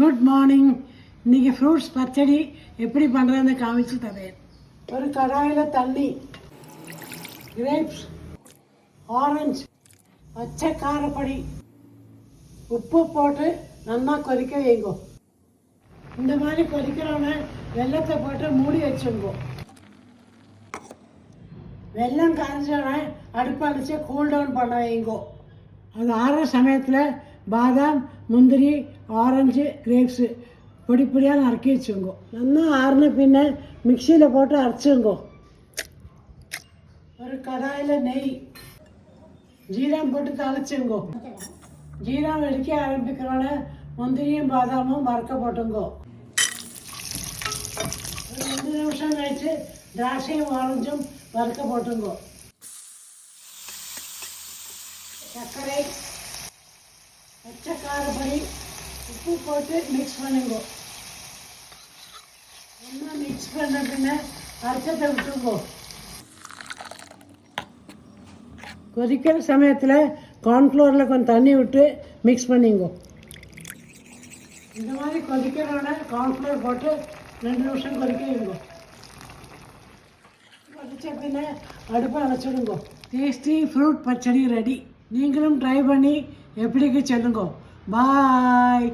Good morning. இன்றைக்கி fruits பச்சடி எப்படி பண்ணுறதுன்னு காமிச்சு தரேன். ஒரு கடாயில் தண்ணி, கிரேப்ஸ், ஆரஞ்சு, பச்சை காரப்பொடி, உப்பு போட்டு நல்லா கொதிக்க வைங்கோ. இந்த மாதிரி கொதிக்கிறோன்னு வெள்ளத்தை போட்டு மூடி வச்சுங்கோ. வெள்ளம் காய்ச்சோன்னே அடுப்பு அடித்து கூல் டவுன் பண்ண வைங்கோ. அது ஆறுற சமயத்தில் பாதாம், முந்திரி, ஆரஞ்சு, கிரேப்ஸு பொடி பொடியாக நறுக்கி வச்சுங்கோ. நல்லா ஆறுன பின்ன மிக்சியில் போட்டு அரைச்சுங்கோ. ஒரு கடாயில் நெய், ஜீரம் போட்டு தாளிச்சுங்கோ. ஜீரம் வெடிக்க ஆரம்பிக்கிறோட முந்திரியும் பாதாமும் வறுக்க போட்டுங்கோ. ஒரு 2 நிமிஷம் கழிச்சு திராட்சையும் ஆரஞ்சும் வறுக்க போட்டுங்கோ. சர்க்கரை, பச்சை காரப்பொடி, உப்பு போட்டு மிக்ஸ் பண்ணுங்கோ. நல்லா மிக்ஸ் பண்ண பின்ன அரைச்சத்தை விட்டுங்கோ. கொதிக்கிற சமயத்தில் கார்ன்ஃப்ளோரில் கொஞ்சம் தண்ணி விட்டு மிக்ஸ் பண்ணிங்கோ. இந்த மாதிரி கொதிக்கிறோட கார்ன்ஃப்ளோர் போட்டு 2 நிமிஷம் கொதிக்க வைங்கோ. கொதிச்ச பின்ன அடுப்பை அணைச்சிடுங்கோ. டேஸ்டி ஃப்ரூட் பச்சடி ரெடி. நீங்களும் ட்ரை பண்ணி எப்படிக்கு சொல்லுங்க. பாய்.